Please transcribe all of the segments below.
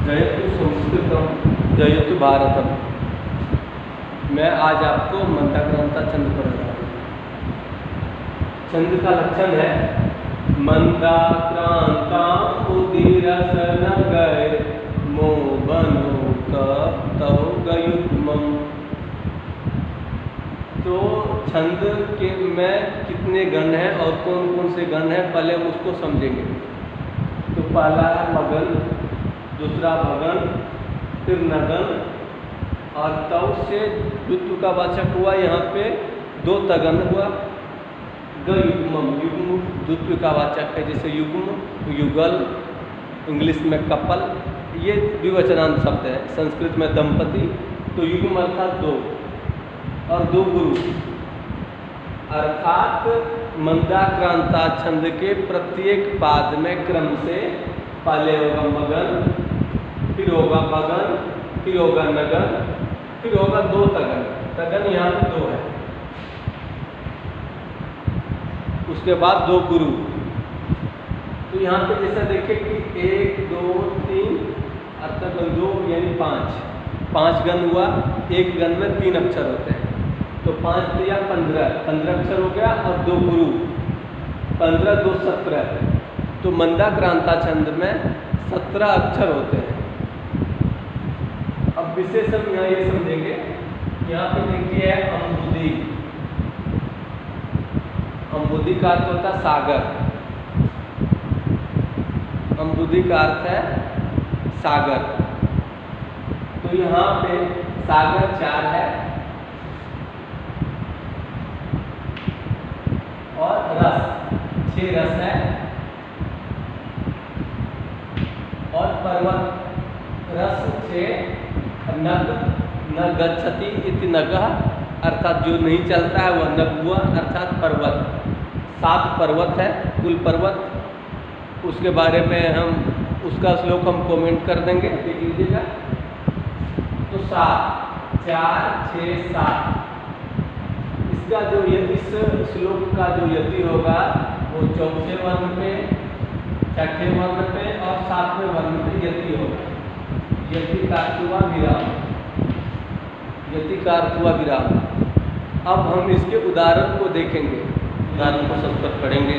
जयतु संस्कृतम जयतु भारतम। मैं आज आपको मंदाक्रांता छंद पढ़ रहा हूँ। छंद का लक्षण है मंदाक्रांता उदिरस न गए मो बनो तव गयुग्मम्। तो छंद के में कितने गण हैं और कौन कौन से गण हैं, पहले हम उसको समझेंगे। तो पहला है मगन, दूसरा भगन, फिर नगन और तव से द्वित्व का वाचक हुआ। यहाँ पे दो तगन हुआ। गयुग्मम, युग्म द्वित्व का वाचक है, जैसे युग्म, युगल, इंग्लिश में कपल, ये द्विवचनांत शब्द है। संस्कृत में दंपति, तो युग्म अर्थात दो और दो गुरु, अर्थात मंदाक्रांता छंद के प्रत्येक पाद में क्रम से पहले होगा मगन, फिर होगा भगन, फिर होगा नगन, फिर होगा दो तगन। तगन यहाँ पे दो है। उसके बाद दो गुरु। तो यहाँ पे जैसा देखें कि 1 2 3 अर्थात दो यानी 5 गण हुआ। एक गण में 3 अक्षर होते हैं, तो 5 या 15 अक्षर हो गया और दो गुरु, 15 2 17। तो मंदाक्रांता छंद में 17 अक्षर होते हैं। अब विशेष हम यहाँ ये समझेंगे, यहाँ पे देखिए है अम्बुदी। अम्बुदी का अर्थ होता है सागर। अम्बुदी का अर्थ है सागर। तो यहाँ पे सागर 4 है और रस 6 रस है और पर्वत रस 6। नग न गच्छति इति नगः, अर्थात जो नहीं चलता है वह नग हुआ, अर्थात पर्वत। 7 पर्वत है कुल पर्वत। उसके बारे में हम उसका श्लोक हम कमेंट कर देंगे, देख लीजिएगा। तो 7 4 6 7। इसका जो इस श्लोक का जो यति होगा वो 4वें वर्ण पे, 6वें वर्ण पे और 7वें वर्ण पे यति होगा। यति का अर्थ हुआ विराम। यति का अर्थ हुआ विराम। अब हम इसके उदाहरण को देखेंगे, उदाहरण को संस्कृत पढ़ेंगे।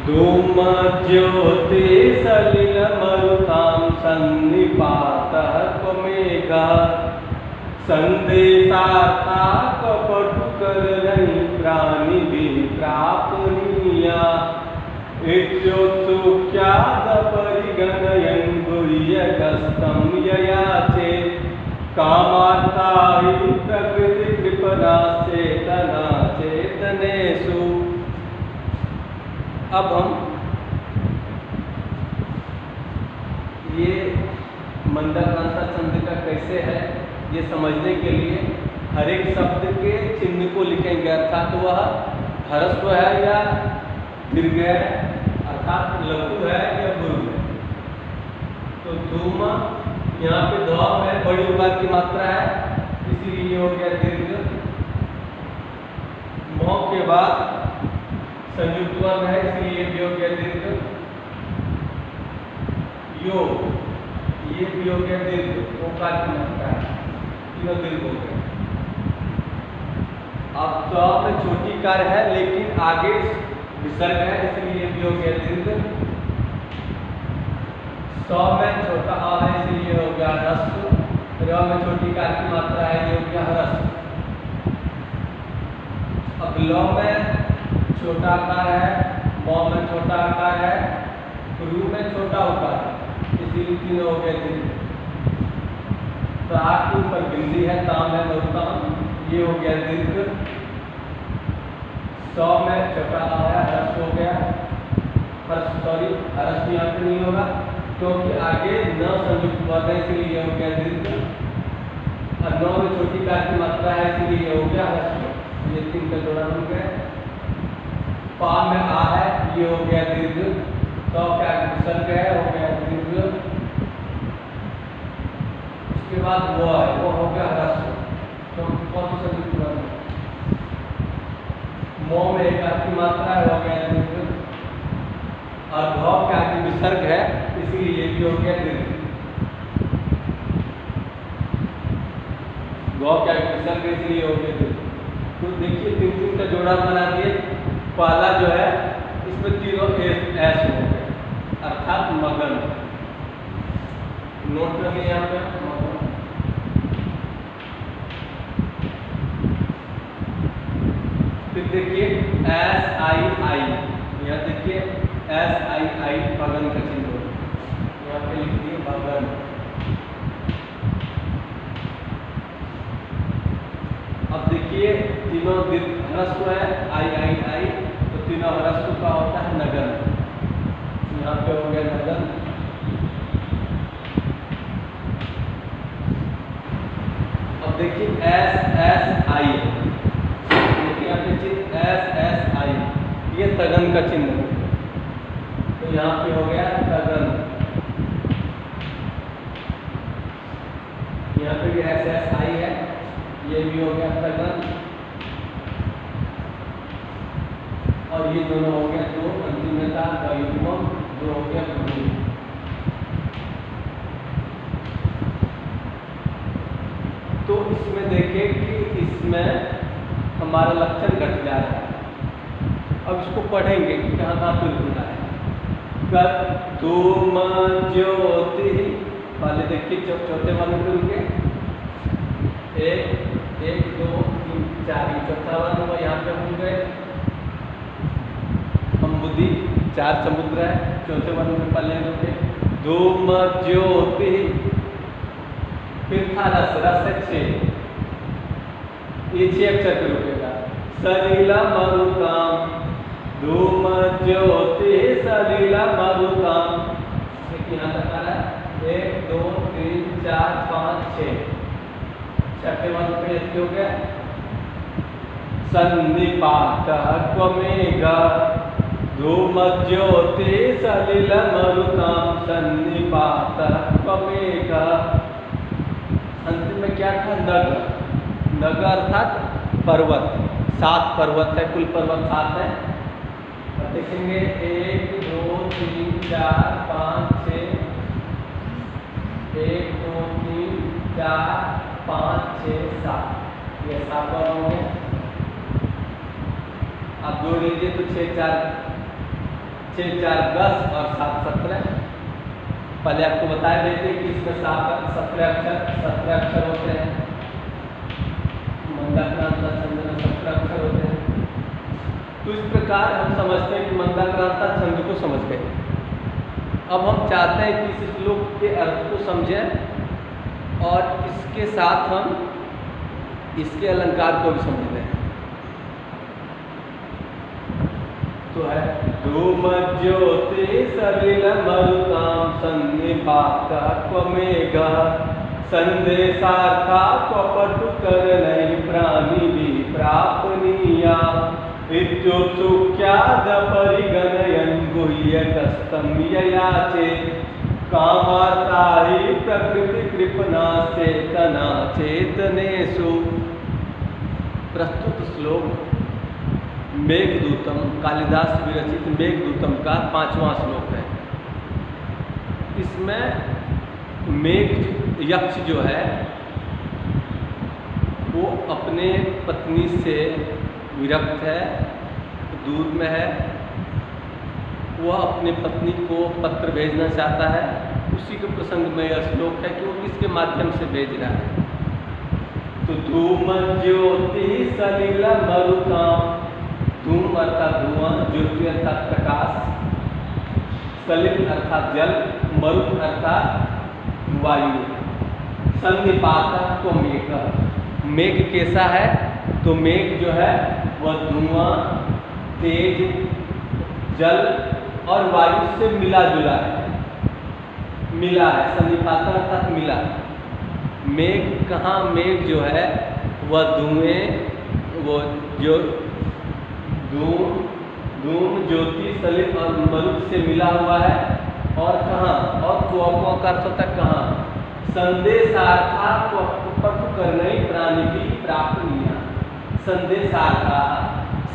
धूम ज्योति सलिल मरुताम सन्निपातः त्वमेघः संदेशार्था कपटुकर नहीं प्राणिभिः प्रापनीया। इत्योत्सुक्याद परिगणयन् गुह्यगस्तं ययाचे कामार्था हि प्रकृति कृपणा चेतना चेतनेषु। अब हम ये मंदाक्रांता छंद का कैसे है ये समझने के लिए हर एक शब्द के चिन्ह को लिखेंगे, अर्थात वह ह्रस्व है या दीर्घ है, अर्थात लघु है या गुरु है। तो धूम यहाँ पे ध में बड़ी उकार की मात्रा है, इसीलिए ये हो गया दीर्घ। म के बाद संयुक्त वर्ण है, इसलिए भी हो गया दीर्घ। यो ये भी हो गया दीर्घ, ओकार की मात्रा है, तीनों दीर्घ हो गए। अब तो में छोटी कार है लेकिन आगे विसर्ग है, इसलिए भी हो गया दीर्घ। 100 में छोटा आ है, इसलिए हो गया ह्रस्व। र में छोटी कार की मात्रा है, ये हो गया ह्रस्व। अब ल में छोटा आकार है, म में छोटा आकार है, रू में छोटा उकार है, इसीलिए तीनों हो गए दीर्घ। ता के ऊपर बिंदी है, ताम है बहुताम, ये हो गया दीर्घ। 100 में छोटा आया, ह्रस्व हो गया। सॉरी ह्रस्व यहाँ पे नहीं होगा क्योंकि आगे न संयुक्त वर्ण है, इसलिए हो गया दीर्घ। और 9 में छोटी कार की मात्रा है, इसलिए हो गया ह्रस्व। ये 3 का जोड़ा बन गया। पा में आ है, ये हो गया दीर्घ। 100 के आगे विसर्ग है, हो गया दीर्घ। उसके बाद वो है, वो हो गया ह्रस्व। तो कौन सा संयुक्त वर्ण है? मो में एक की मात्रा है, हो गया दीर्घ। और भाव के आगे विसर्ग है, इसीलिए ये भी हो गया दीर्घ। कैंसर के इसलिए हो गए थे। तो देखिए 3 का जोड़ा बना दिए। पहला जो है इसमें तीनों एस हो गए अर्थात मगन। नोट करिए यहाँ पे मगन। फिर देखिए SII, यहाँ देखिए SII मगन का चिन्ह हो, यहाँ पे लिख दिए मगन। अब देखिए तीनों ह्रस्व है I, तो तीनों ह्रस्व का होता है नगन। यहाँ पे हो गया नगन। अब देखिए SSI, देखिए यहाँ पे चिन्ह SSI, ये तगन का चिन्ह है, तो यहाँ पे हो गया तगन। यहाँ पे भी SSI है, ये भी हो गया तगन। और ये दोनों हो गया दो अंतिमता का युग्म, जो हो गया भ्रू। तो इसमें देखिए कि इसमें हमारा लक्षण घट जा रहा है। अब इसको पढ़ेंगे कि कहाँ कहाँ पे रुकना है। तुम ज्योति, पहले देखिए चौथे वाले पे रुके, 1 2 3 4, चौथा वाला नंबर यहाँ पे हो गए। अम्बुदी 4 समुद्र है, चौथे वाले में पहले रुके। धूम ज्योति, फिर था रस 6, ये 6 अक्षर पे रुकेगा। सलीला मरुताम, धूम ज्योति सलीला मरुताम, देखिए यहाँ तक आ रहा है 1 2 3 4 5 6, छठे वाले पे हो गया। सन्निपात त्वमेघ, धूम ज्योति सलिल मरुताम, सन्निपात त्वमेघ। अंतिम में क्या था? नग। नग अर्थात पर्वत। 7 पर्वत है, कुल पर्वत 7 है। और देखेंगे 1 2 3 4 5 6, 1 2 3 4 5 6 7, ये 7 बार होंगे। आप जोड़ लीजिए तो 6 4 10 और 7 17। पहले आपको बताया गया थे कि इसमें 17 अक्षर होते हैं। मंदाक्रांता छंद में 17 अक्षर होते हैं। तो इस प्रकार हम समझते हैं कि मंदाक्रांता छंद को समझ गए। अब हम चाहते हैं कि इस श्लोक के अर्थ को समझें और इसके साथ हम इसके अलंकार को भी समझ लें। तो है धूम ज्योति सलिल मरुताम, सन्निपात त्वमेघ, संदेशार्था त्वपटुकर नहीं प्राणी भी प्रापनीया, इत्युत्सुक्याद परिगणयन् गुह्यतस्तं ययाचे, कामार्ता हि प्रकृति कृपणा चेतना चेतनेषु। प्रस्तुत श्लोक मेघदूतम, कालिदास विरचित मेघदूतम का 5वां श्लोक है। इसमें मेघ यक्ष जो है वो अपने पत्नी से विरक्त है, दूर में है। वह अपने पत्नी को पत्र भेजना चाहता है। उसी के प्रसंग में यह श्लोक है कि वो किसके माध्यम से भेज रहा है। तो धूम ज्योति सलिल मरुताम, धूम अर्थात धुआं, ज्योति अर्थात प्रकाश, सलिल अर्थात जल, मरुत अर्थात वायु, सन्निपात तो मेघ। मेघ कैसा है? तो मेघ जो है वह धुआं, तेज, जल और वायु से मिला जुला है, मिला है। सन्निपात अर्थात मिला। मेघ कहाँ? मेघ जो है वह धुएं, वो जो धूम ज्योति सलिल और मरुत से मिला हुआ है। और कहाँ? और त्वको का अर्थ होता है कहाँ? संदेशार्था त्वपटु करने प्राणी भी प्रापनीया। संदेशार्था,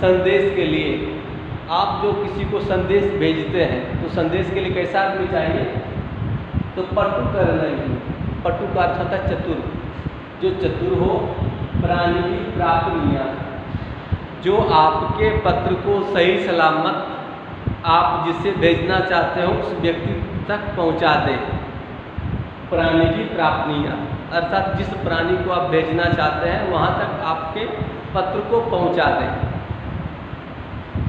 संदेश के लिए। आप जो किसी को संदेश भेजते हैं तो संदेश के लिए कैसा आदमी चाहिए? तो पटु करना ही। पटु का अर्थ होता है चतुर। जो चतुर हो प्राणिकी प्रापणीया, जो आपके पत्र को सही सलामत आप जिसे भेजना चाहते हो उस व्यक्ति तक पहुंचा दे। प्राणिकी प्रापणीया अर्थात जिस प्राणी को आप भेजना चाहते हैं वहां तक आपके पत्र को पहुंचा दें।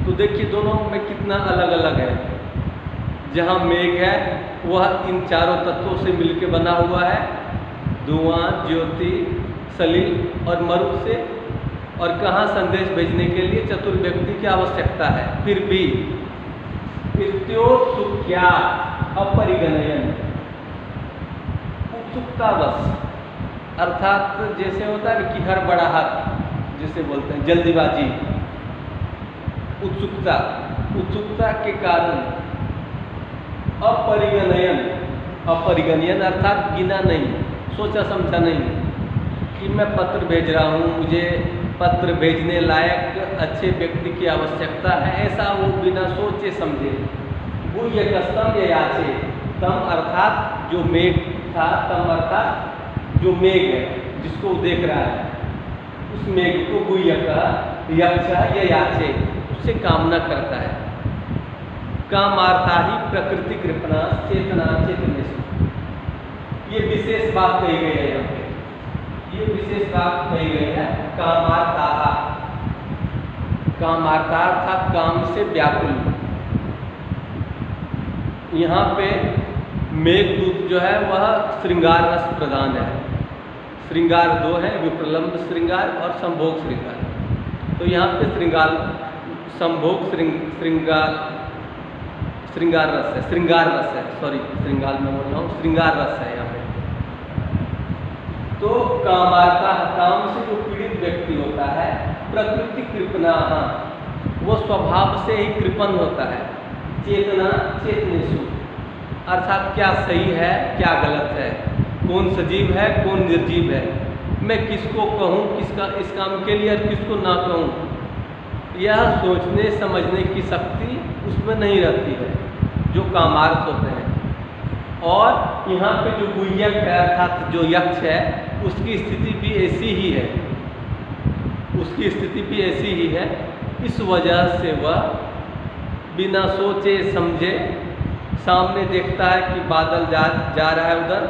तो देखिए दोनों में कितना अलग अलग है। जहाँ मेघ है वह इन चारों तत्वों से मिलकर बना हुआ है, धुआं, ज्योति, सलिल और मरुत से। और कहाँ संदेश भेजने के लिए चतुर व्यक्ति की आवश्यकता है। फिर भी इत्योत्सुक्यात् अपरिगणयन्, उत्सुकतावश अर्थात जैसे होता है कि हड़बड़ाहट जिसे बोलते हैं जल्दीबाजी, उत्सुकता के कारण अपरिगणयन अर्थात गिना नहीं, सोचा समझा नहीं कि मैं पत्र भेज रहा हूँ, मुझे पत्र भेजने लायक अच्छे व्यक्ति की आवश्यकता है, ऐसा वो बिना सोचे समझे। वो ये कस्तम ये याचे, तम अर्थात जो मेघ था, तम अर्थात जो मेघ है जिसको वो देख रहा है, उस मेघ को गुह्यक यक्षा ये याचे, उससे कामना करता है। कामार्था ही प्रकृति कृपणा चेतना चेतनेषु, ये विशेष बात कही गई है यहाँ पे, ये विशेष बात कही गई है। कामार्था, कामार्था अर्थात काम से व्याकुल। यहाँ पे मेघदूत जो है वह श्रृंगार रस प्रधान है। श्रृंगार दो है, विप्रलंब श्रृंगार और संभोग श्रृंगार। तो यहाँ पे संभोग श्रृंगार रस है, सॉरी श्रृंगार में बोल रहा हूँ, श्रृंगार रस है यहाँ पे। तो कामार्था, काम से जो पीड़ित व्यक्ति होता है, प्रकृति कृपणा, वो स्वभाव से ही कृपण होता है। चेतना चेतनेषु अर्थात क्या सही है क्या गलत है, कौन सजीव है कौन निर्जीव है, मैं किसको कहूँ किसका इस काम के लिए और किसको ना कहूँ, यह सोचने समझने की शक्ति उसमें नहीं रहती है जो कामार्थ होते हैं। और यहाँ पे जो गुह्यक है अर्थात जो यक्ष है, उसकी स्थिति भी ऐसी ही है, उसकी स्थिति भी ऐसी ही है। इस वजह से वह बिना सोचे समझे सामने देखता है कि बादल जा रहा है उधर,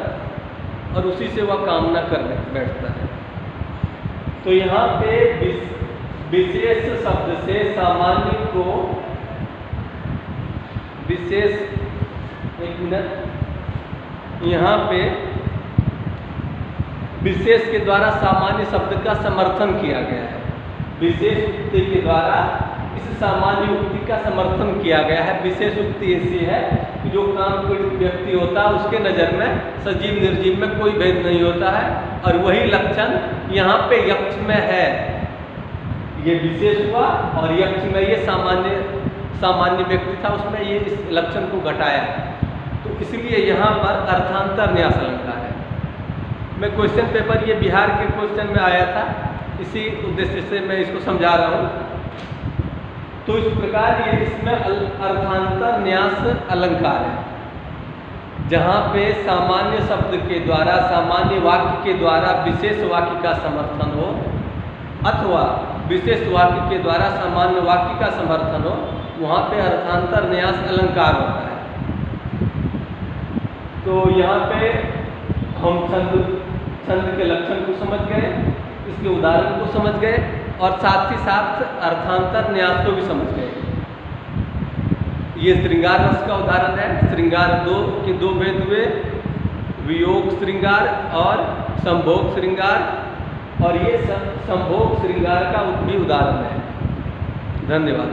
और उसी से वह कामना कर बैठता है। तो यहाँ पे विशेष शब्द से सामान्य को विशेष, एक मिनट, यहाँ पे विशेष के द्वारा सामान्य शब्द का समर्थन किया गया है। विशेष उक्ति के द्वारा इस सामान्य उक्ति का समर्थन किया गया है। विशेष उक्ति ऐसी है कि जो काम पीड़ित व्यक्ति होता है उसके नज़र में सजीव निर्जीव में कोई भेद नहीं होता है, और वही लक्षण यहाँ पे यक्ष में है। ये विशेष हुआ और यक्ष में ये सामान्य व्यक्ति था, उसमें ये इस लक्षण को घटाया। तो इसलिए यहाँ पर अर्थांतर न्यास अलंकार है। मैं क्वेश्चन पेपर ये बिहार के क्वेश्चन में आया था, इसी उद्देश्य से मैं इसको समझा रहा हूँ। तो इस प्रकार ये इसमें अर्थांतर न्यास अलंकार है, जहाँ पे सामान्य शब्द के द्वारा, सामान्य वाक्य के द्वारा विशेष वाक्य का समर्थन हो, अथवा विशेष वाक्य के द्वारा सामान्य वाक्य का समर्थन हो, वहाँ पे अर्थांतर न्यास अलंकार होता है। तो यहाँ पे हम छंद के लक्षण को समझ गए, इसके उदाहरण को समझ गए, और साथ ही साथ अर्थांतर न्यास को भी समझ गए। ये श्रृंगार रस का उदाहरण है। श्रृंगार दो के दो भेद हुए, वियोग श्रृंगार और संभोग श्रृंगार, और ये संभोग श्रृंगार का भी उदाहरण है। धन्यवाद।